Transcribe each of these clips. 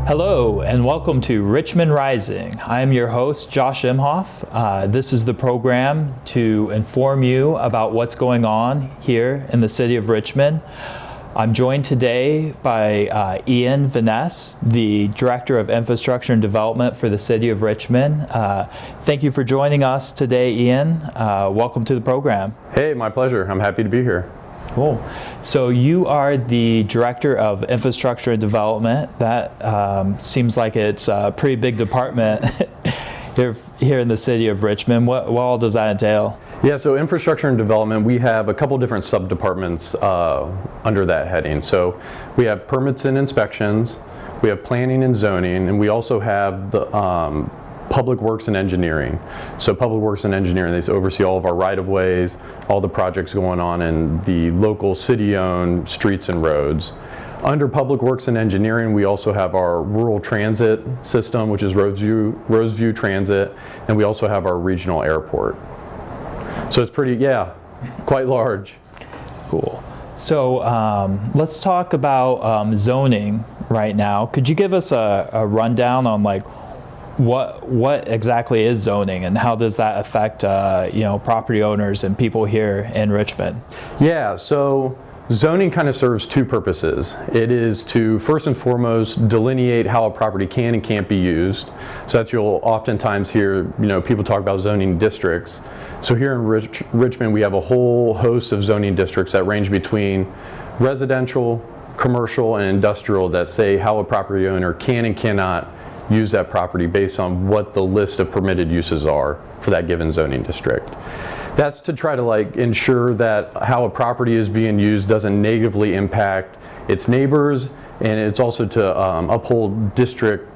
Hello and welcome to Richmond Rising. I am your host, Josh Imhoff. This is the program to inform you about what's going on here in the City of Richmond. I'm joined today by Ian Vanness, the Director of Infrastructure and Development for the City of Richmond. Thank you for joining us today, Ian. Welcome to the program. Hey, my pleasure. I'm happy to be here. Cool. So you are the Director of Infrastructure and Development. That seems like it's a pretty big department here in the City of Richmond. What all does that entail? Yeah, so infrastructure and development, we have a couple different sub-departments under that heading. So we have permits and inspections, we have planning and zoning, and we also have the Public Works and Engineering. So Public Works and Engineering, they oversee all of our right-of-ways, all the projects going on in the local city-owned streets and roads. Under Public Works and Engineering, we also have our rural transit system, which is Roseview Transit, and we also have our regional airport. So it's pretty, quite large. Cool. So let's talk about zoning right now. Could you give us a rundown on what exactly is zoning and how does that affect property owners and people here in Richmond? Yeah, so zoning kind of serves two purposes. It is to first and foremost delineate how a property can and can't be used. So that you'll oftentimes hear people talk about zoning districts. So here in Richmond we have a whole host of zoning districts that range between residential, commercial, and industrial that say how a property owner can and cannot use that property based on what the list of permitted uses are for that given zoning district. That's to try to ensure that how a property is being used doesn't negatively impact its neighbors, and it's also to uphold district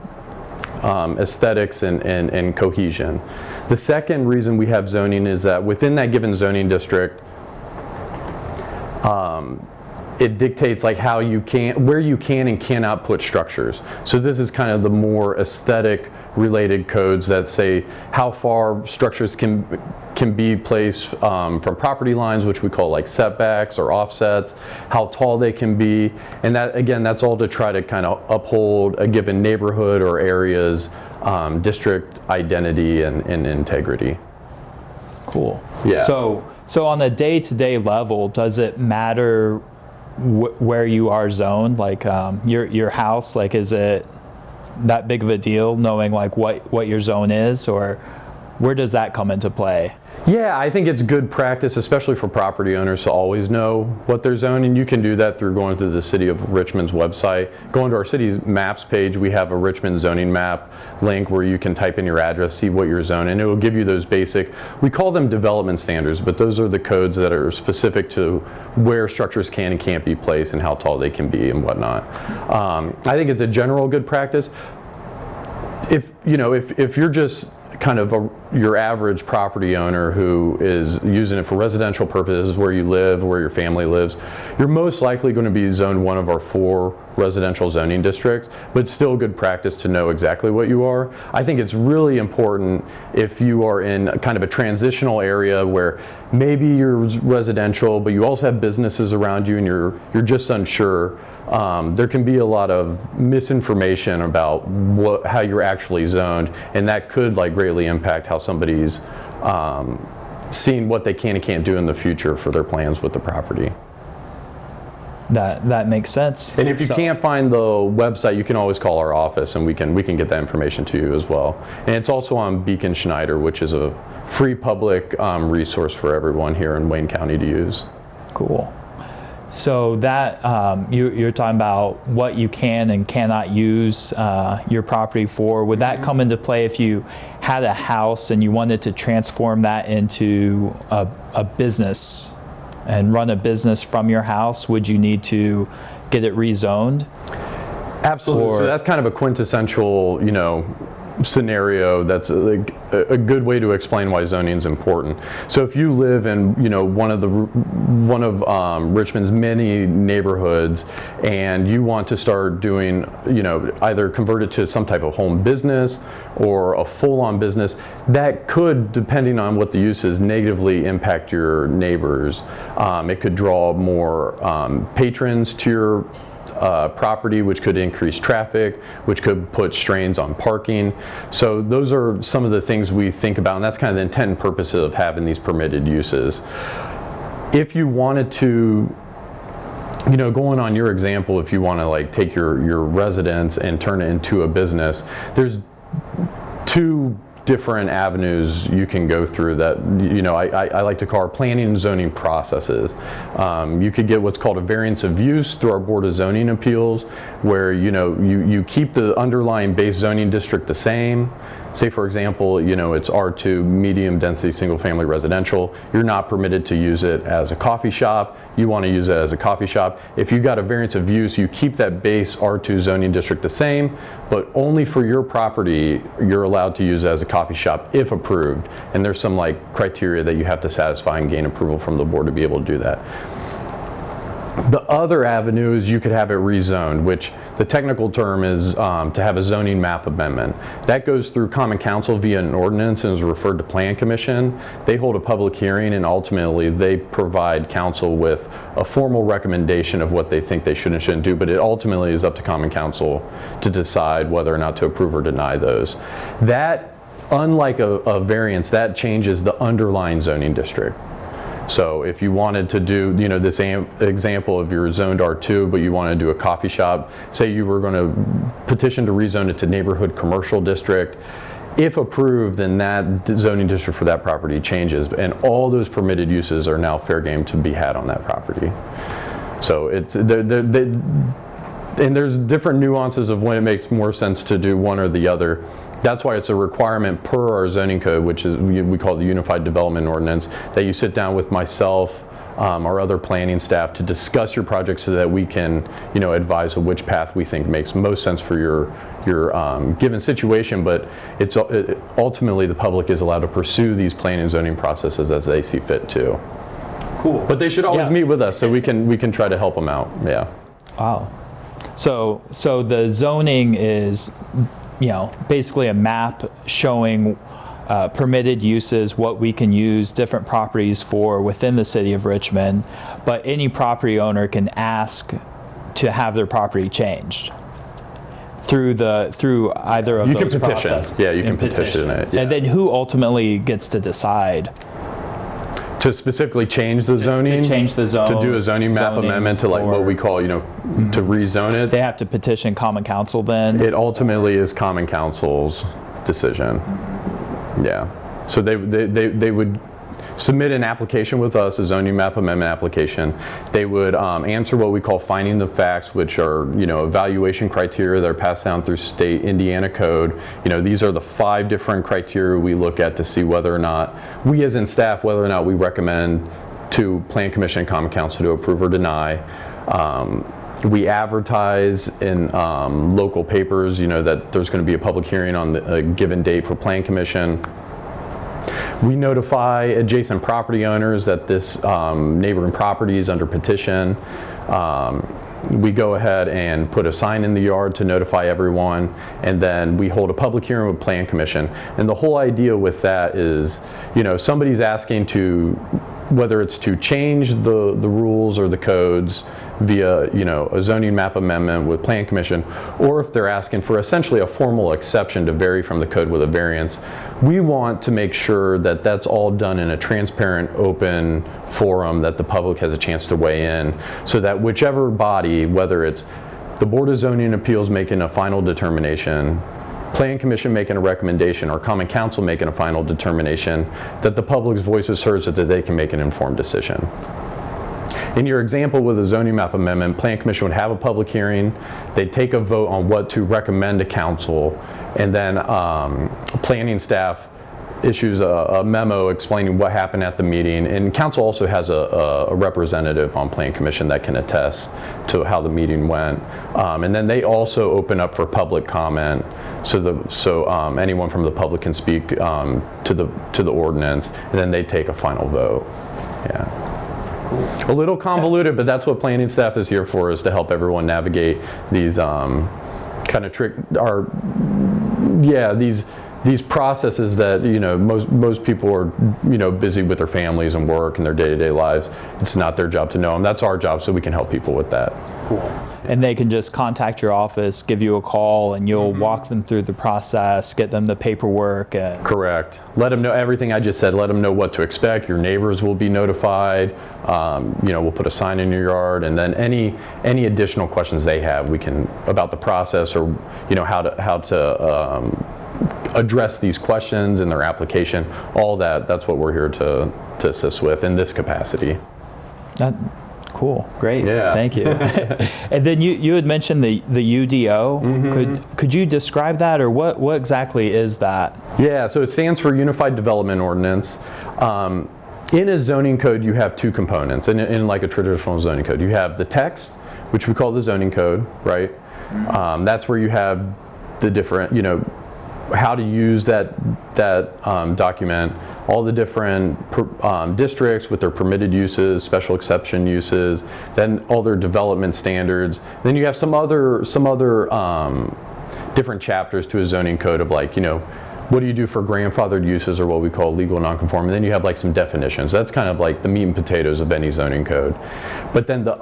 aesthetics and cohesion. The second reason we have zoning is that within that given zoning district, it dictates where you can and cannot put structures. So this is kind of the more aesthetic related codes that say how far structures can be placed from property lines, which we call setbacks or offsets, how tall they can be, and that again, that's all to try to kind of uphold a given neighborhood or area's district identity and integrity. Cool. Yeah. So on a day-to-day level, does it matter where you are zoned? Your house, is it that big of a deal knowing what your zone is, or where does that come into play? Yeah, I think it's good practice, especially for property owners, to always know what their zone, and you can do that through going to the City of Richmond's website. Going to our city's maps page, we have a Richmond zoning map link where you can type in your address, see what your zone, and it will give you those basic, we call them development standards, but those are the codes that are specific to where structures can and can't be placed and how tall they can be and whatnot. I think it's a general good practice. If you're just kind of your average property owner who is using it for residential purposes, where you live, where your family lives, you're most likely going to be zoned one of our 4 residential zoning districts, but it's still good practice to know exactly what you are. I think it's really important if you are in kind of a transitional area where maybe you're residential, but you also have businesses around you and you're just unsure. There can be a lot of misinformation about how you're actually zoned, and that could greatly impact how somebody's seeing what they can and can't do in the future for their plans with the property. That makes sense. And if you can't find the website, you can always call our office and we can get that information to you as well. And it's also on Beacon Schneider, which is a free public resource for everyone here in Wayne County to use. Cool. So that you're talking about what you can and cannot use your property for. Would that come into play if you had a house and you wanted to transform that into a business and run a business from your house? Would you need to get it rezoned? Absolutely. So that's kind of a quintessential, scenario that's a good way to explain why zoning is important. So if you live in one of Richmond's many neighborhoods and you want to start doing either convert it to some type of home business or a full-on business, that could, depending on what the use is, negatively impact your neighbors. It could draw more patrons to property, which could increase traffic, which could put strains on parking. So those are some of the things we think about, and that's kind of the intent and purpose of having these permitted uses. If you wanted to, going on your example, if you want to like take your residence and turn it into a business, there's two different avenues you can go through that, I like to call our planning and zoning processes. You could get what's called a variance of use through our Board of Zoning Appeals, where, you keep the underlying base zoning district the same. Say, for example, it's R2, medium density single family residential. You're not permitted to use it as a coffee shop. You want to use it as a coffee shop. If you got a variance of use, you keep that base R2 zoning district the same, but only for your property, you're allowed to use it as a coffee shop if approved. And there's some criteria that you have to satisfy and gain approval from the board to be able to do that. The other avenue is you could have it rezoned, which the technical term is to have a zoning map amendment. That goes through Common Council via an ordinance and is referred to Plan Commission. They hold a public hearing, and ultimately they provide council with a formal recommendation of what they think they should and shouldn't do, but it ultimately is up to Common Council to decide whether or not to approve or deny those. That, unlike a variance, that changes the underlying zoning district. So if you wanted to do, this example of you're zoned R2, but you want to do a coffee shop, say you were going to petition to rezone it to neighborhood commercial district, if approved, then that zoning district for that property changes, and all those permitted uses are now fair game to be had on that property. So and there's different nuances of when it makes more sense to do one or the other. That's why it's a requirement per our zoning code, which is we call the Unified Development Ordinance, that you sit down with myself, our other planning staff, to discuss your project so that we can, advise of which path we think makes most sense for your given situation. But ultimately the public is allowed to pursue these planning and zoning processes as they see fit too. Cool. But they should always meet with us so we can try to help them out. Yeah. Wow. So the zoning is, basically a map showing permitted uses, what we can use different properties for within the City of Richmond, but any property owner can ask to have their property changed through either of those processes. Yeah, you can petition it. Yeah. And then who ultimately gets to decide? To specifically change the zoning? To change the zone. To do a zoning map amendment to what we call, to rezone it? They have to petition Common Council then? It ultimately is Common Council's decision. Yeah. So they would submit an application with us, a zoning map amendment application. They would answer what we call finding the facts, which are, evaluation criteria that are passed down through state Indiana code. These are the 5 different criteria we look at to see whether or not we as in staff, whether or not we recommend to Plan Commission and Common Council to approve or deny. We advertise in local papers, that there's going to be a public hearing on a given date for Plan Commission. We notify adjacent property owners that this neighboring property is under petition. We go ahead and put a sign in the yard to notify everyone, and then we hold a public hearing with Plan Commission. And the whole idea with that is, somebody's asking to, whether it's to change the rules or the codes via, a zoning map amendment with Plan Commission, or if they're asking for essentially a formal exception to vary from the code with a variance, we want to make sure that that's all done in a transparent, open forum that the public has a chance to weigh in, so that whichever body, whether it's the Board of Zoning Appeals making a final determination, Plan Commission making a recommendation, or Common Council making a final determination, that the public's voice is heard so that they can make an informed decision. In your example with a zoning map amendment, Plan Commission would have a public hearing, they'd take a vote on what to recommend to council, and then planning staff issues a memo explaining what happened at the meeting, and council also has a representative on Plan Commission that can attest to how the meeting went, and then they also open up for public comment, so anyone from the public can speak to the ordinance, and then they take a final vote. Yeah. A little convoluted, but that's what planning staff is here for, is to help everyone navigate these these processes that most people are busy with their families and work and their day-to-day lives. It's not their job to know them. That's our job, so we can help people with that. Cool. and they can just contact your office, give you a call, and you'll walk them through the process, get them the paperwork. And Correct. Let them know everything I just said. Let them know what to expect. Your neighbors will be notified. We'll put a sign in your yard, and then any additional questions they have, we can about the process, or how to address these questions in their application. All that's what we're here to assist with in this capacity. Cool, great, Yeah. thank you. And then you had mentioned the UDO. Could you describe that, or what exactly is that? Yeah, so it stands for Unified Development Ordinance. In a zoning code, you have two components. In like a traditional zoning code, you have the text, which we call the zoning code, right? That's where you have the different, how to use that document, all the different districts with their permitted uses, special exception uses, then all their development standards. Then you have some other different chapters to a zoning code of like, what do you do for grandfathered uses, or what we call legal nonconforming. Then you have like some definitions. That's kind of like the meat and potatoes of any zoning code. But then the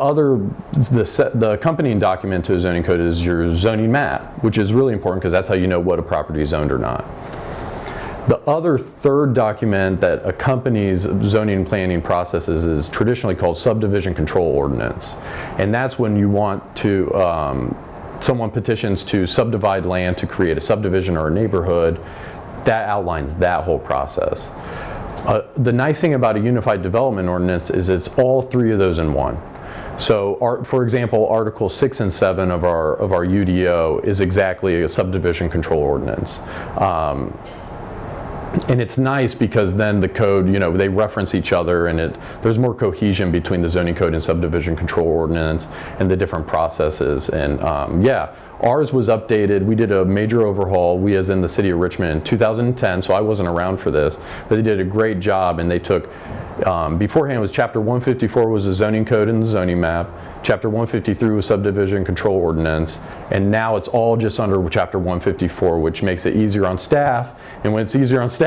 accompanying document to a zoning code is your zoning map, which is really important because that's how you know what a property is zoned or not. The other third document that accompanies zoning and planning processes is traditionally called subdivision control ordinance. And that's when you want to, someone petitions to subdivide land to create a subdivision or a neighborhood. That outlines that whole process. The nice thing about a unified development ordinance is it's all three of those in one. So, for example, Article 6 and 7 of our UDO is exactly a subdivision control ordinance. And it's nice because then the code, they reference each other, and there's more cohesion between the zoning code and subdivision control ordinance and the different processes. And ours was updated. We did a major overhaul, we as in the City of Richmond, in 2010, so I wasn't around for this, but they did a great job, and they took, beforehand it was Chapter 154 was the zoning code and the zoning map, Chapter 153 was subdivision control ordinance, and now it's all just under Chapter 154, which makes it easier on staff. And when it's easier on staff,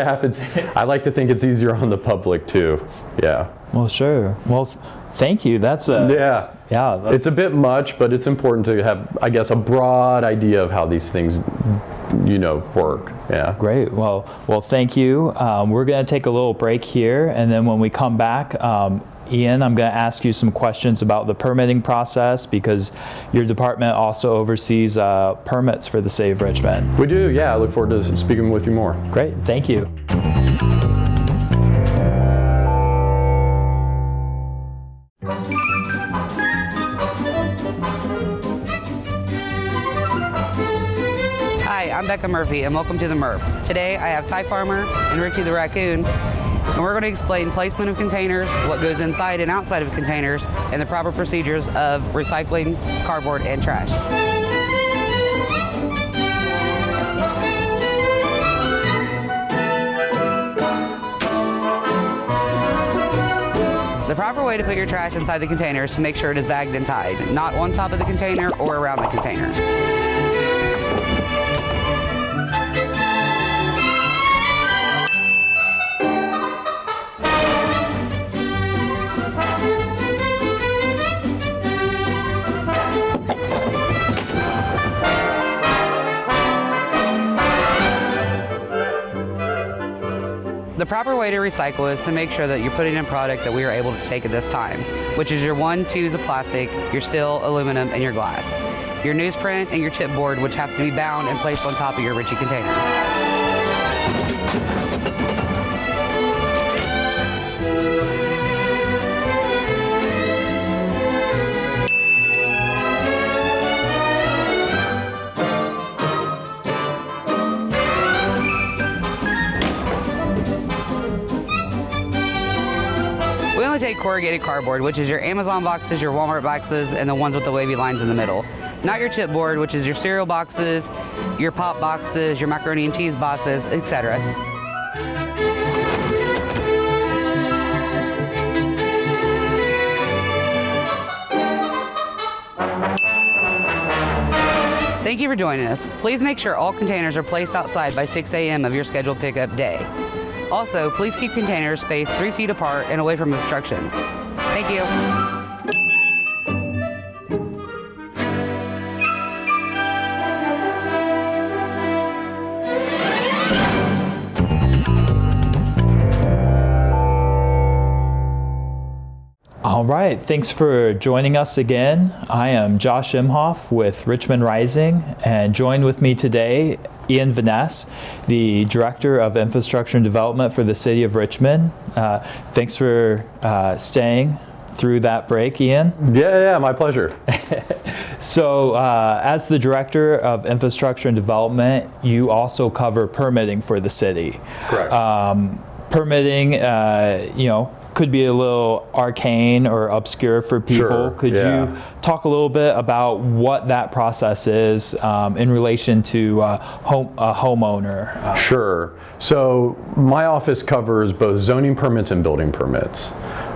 I like to think it's easier on the public too. Yeah. Well, sure. Well, thank you. That's it's a bit much, but it's important to have, I guess, a broad idea of how these things work. Yeah. Great. Well, thank you. We're going to take a little break here, and then when we come back, Ian, I'm going to ask you some questions about the permitting process, because your department also oversees permits for the City of Richmond. We do, yeah. I look forward to speaking with you more. Great. Thank you. Hi, I'm Becca Murphy, and welcome to the Murph. Today I have Ty Farmer and Richie the Raccoon, and we're going to explain placement of containers, what goes inside and outside of containers, and the proper procedures of recycling, cardboard, and trash. The proper way to put your trash inside the container is to make sure it is bagged and tied, not on top of the container or around the container. The proper way to recycle is to make sure that you're putting in product that we are able to take at this time, which is your 1/2s of plastic, your steel, aluminum, and your glass. Your newsprint and your chipboard, which have to be bound and placed on top of your Richie container. We only take corrugated cardboard, which is your Amazon boxes, your Walmart boxes, and the ones with the wavy lines in the middle. Not your chipboard, which is your cereal boxes, your pop boxes, your macaroni and cheese boxes, etc. Thank you for joining us. Please make sure all containers are placed outside by 6 a.m. of your scheduled pickup day. Also, please keep containers spaced 3 feet apart and away from obstructions. Thank you. right, thanks for joining us again. I am Josh Imhoff with Richmond Rising, and joined with me today, Ian Vanness, the Director of Infrastructure and Development for the City of Richmond. Thanks for staying through that break, Ian. Yeah, my pleasure. So, as the Director of Infrastructure and Development, you also cover permitting for the city. Correct. Permitting, could be a little arcane or obscure for people. Sure, Could you talk a little bit about what that process is in relation to a homeowner? Sure. So my office covers both zoning permits and building permits.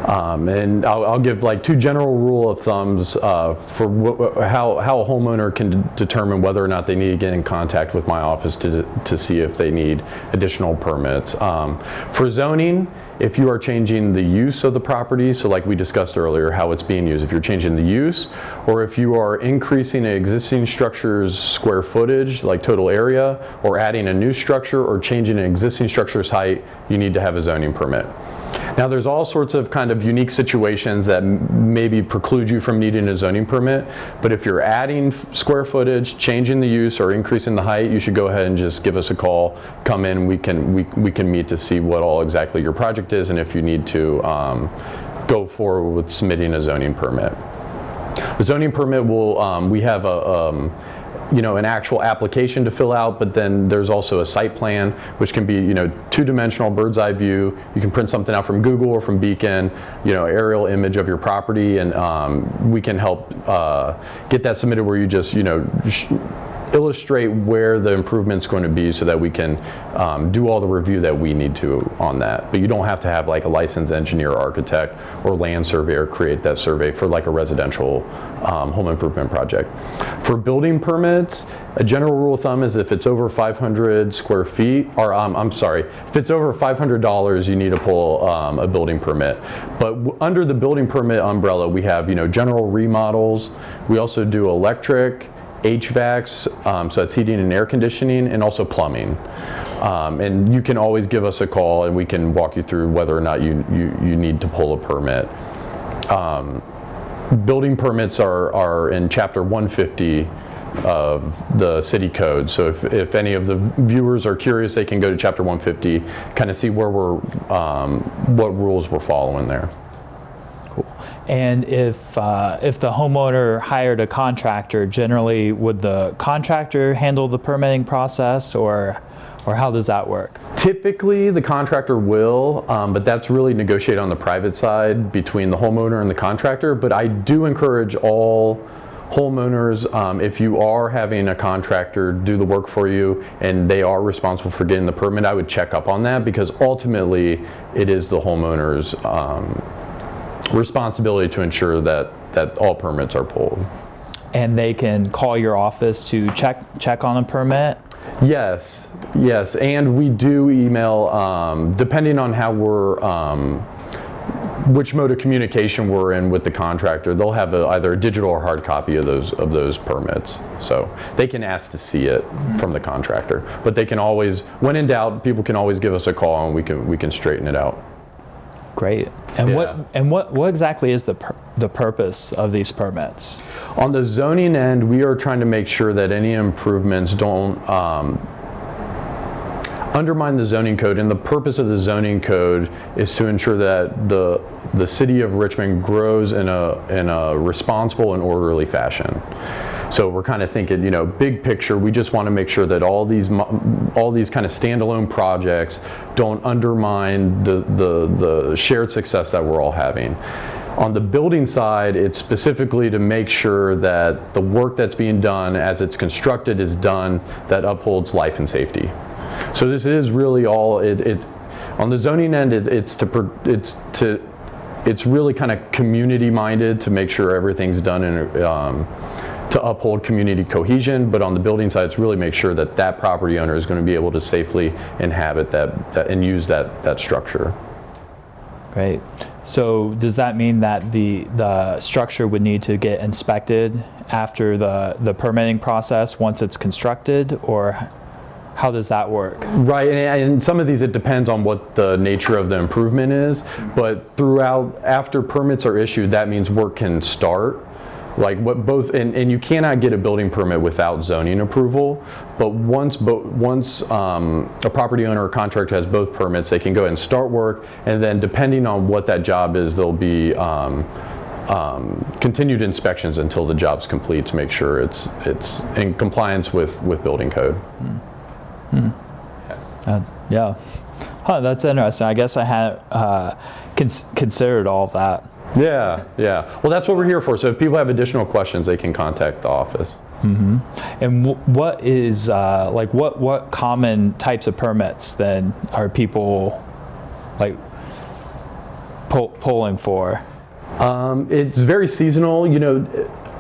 And I'll give like two general rule of thumbs for how a homeowner can determine whether or not they need to get in contact with my office to see if they need additional permits. For zoning, if you are changing the use of the property, so like we discussed earlier, how it's being used, if you're changing the use, or if you are increasing an existing structure's square footage, like total area, or adding a new structure, or changing an existing structure's height, you need to have a zoning permit. Now there's all sorts of kind of unique situations that maybe preclude you from needing a zoning permit, but if you're adding square footage, changing the use, or increasing the height, you should go ahead and just give us a call, come in, we can meet to see what all exactly your project is and if you need to go forward with submitting a zoning permit. The zoning permit will, we have an actual application to fill out, but then there's also a site plan, which can be, two-dimensional bird's eye view. You can print something out from Google or from Beacon, aerial image of your property, and we can help get that submitted where you just, illustrate where the improvement's going to be so that we can do all the review that we need to on that. But you don't have to have like a licensed engineer, architect, or land surveyor create that survey for like a residential home improvement project. For building permits, a general rule of thumb is if it's over 500 square feet, or if it's over $500, you need to pull a building permit. But under the building permit umbrella, we have, general remodels. We also do electric, HVACs, so that's heating and air conditioning, and also plumbing. And you can always give us a call and we can walk you through whether or not you need to pull a permit. Building permits are in Chapter 150 of the city code. So if any of the viewers are curious, they can go to Chapter 150, kind of see where what rules we're following there. Cool. And if the homeowner hired a contractor, generally would the contractor handle the permitting process, or how does that work? Typically the contractor will, but that's really negotiated on the private side between the homeowner and the contractor. But I do encourage all homeowners, if you are having a contractor do the work for you and they are responsible for getting the permit, I would check up on that, because ultimately it is the homeowner's responsibility to ensure that all permits are pulled. And they can call your office to check on a permit? Yes, and we do email, depending on how which mode of communication we're in with the contractor. They'll have either a digital or hard copy of those permits, so they can ask to see it from the contractor. But they can always, when in doubt, people can always give us a call and we can straighten it out. Great. And what exactly is the purpose of these permits? On the zoning end, we are trying to make sure that any improvements don't undermine the zoning code, and the purpose of the zoning code is to ensure that the City of Richmond grows in a responsible and orderly fashion. So we're kind of thinking, big picture. We just want to make sure that all these kind of standalone projects don't undermine the shared success that we're all having. On the building side, it's specifically to make sure that the work that's being done as it's constructed is done that upholds life and safety. So this is really all it on the zoning end. It's really kind of community minded to make sure everything's done in to uphold community cohesion, but on the building side, it's really make sure that property owner is going to be able to safely inhabit that and use that structure. Great. So does that mean that the structure would need to get inspected after the permitting process once it's constructed, or? how does that work? Right, and some of these, it depends on what the nature of the improvement is, but after permits are issued, that means work can start. Like and you cannot get a building permit without zoning approval, but once a property owner or contractor has both permits, they can go ahead and start work, and then depending on what that job is, there'll be continued inspections until the job's complete to make sure it's in compliance with building code. Yeah. That's interesting. I guess I hadn't considered all of that. Yeah. Well, that's what we're here for. So if people have additional questions, they can contact the office. Mm-hmm. And what is what common types of permits then are people like pulling for? It's very seasonal.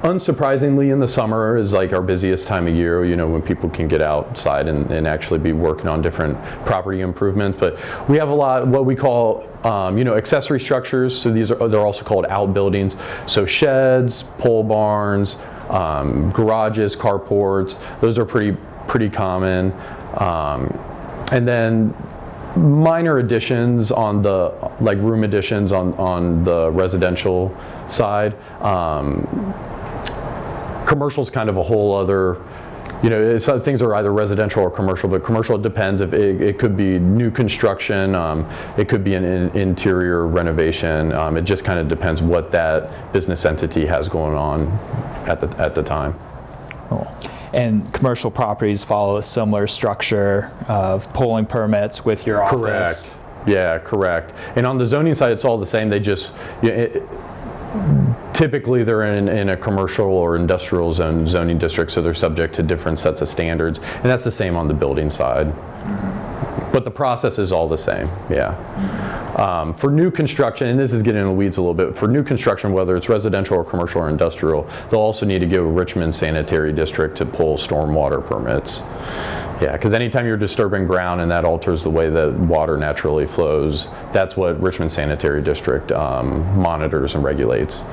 Unsurprisingly, in the summer is like our busiest time of year, when people can get outside and actually be working on different property improvements. But we have a lot what we call, accessory structures. So they're also called outbuildings. So sheds, pole barns, garages, carports, those are pretty common. And then minor additions on the, like room additions on the residential side. Commercial's kind of a whole other, some things are either residential or commercial, but commercial, it depends. If it could be new construction, it could be an interior renovation. It just kind of depends what that business entity has going on at the time. Cool. And commercial properties follow a similar structure of pulling permits with your office. Correct. Yeah, correct. And on the zoning side, it's all the same. They just, typically they're in a commercial or industrial zoning district, so they're subject to different sets of standards. And that's the same on the building side. But the process is all the same, yeah. For new construction, and this is getting in the weeds a little bit, for new construction, whether it's residential or commercial or industrial, they'll also need to go to Richmond Sanitary District to pull stormwater permits. Yeah, because anytime you're disturbing ground and that alters the way that water naturally flows, that's what Richmond Sanitary District monitors and regulates.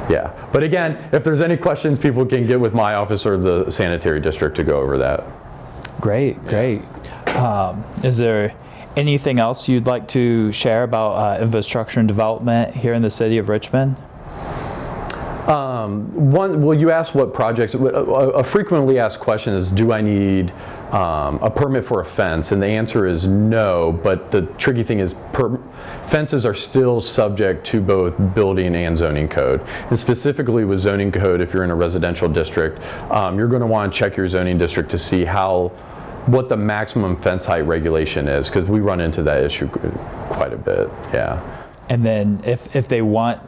Yeah, but again, if there's any questions, people can get with my office or the Sanitary District to go over that. Great. Is there anything else you'd like to share about infrastructure and development here in the City of Richmond? You asked what projects. A frequently asked question is, do I need a permit for a fence? And the answer is no, but the tricky thing is fences are still subject to both building and zoning code. And specifically with zoning code, if you're in a residential district, you're going to want to check your zoning district to see what the maximum fence height regulation is, because we run into that issue quite a bit, yeah. And then if they want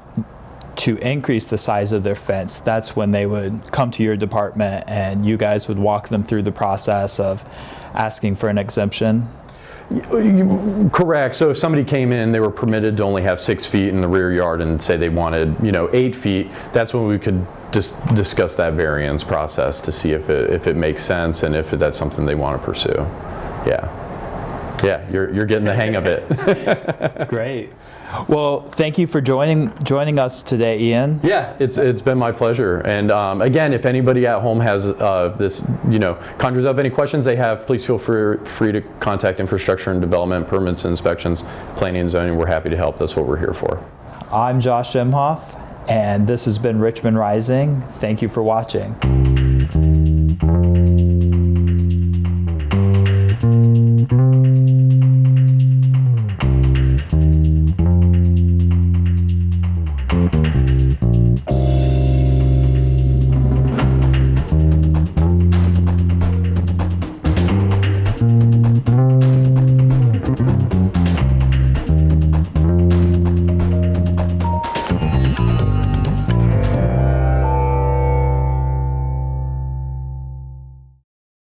to increase the size of their fence, that's when they would come to your department and you guys would walk them through the process of asking for an exemption? Correct. So if somebody came in, they were permitted to only have 6 feet in the rear yard and say they wanted, 8 feet, that's when we could just discuss that variance process to see if it makes sense and if that's something they want to pursue. Yeah, you're getting the hang of it. Great. Well, thank you for joining us today, Ian. Yeah, it's been my pleasure. And again, if anybody at home has this, conjures up any questions they have, please feel free to contact Infrastructure and Development, Permits, Inspections, Planning and Zoning. We're happy to help. That's what we're here for. I'm Josh Imhoff, and this has been Richmond Rising. Thank you for watching.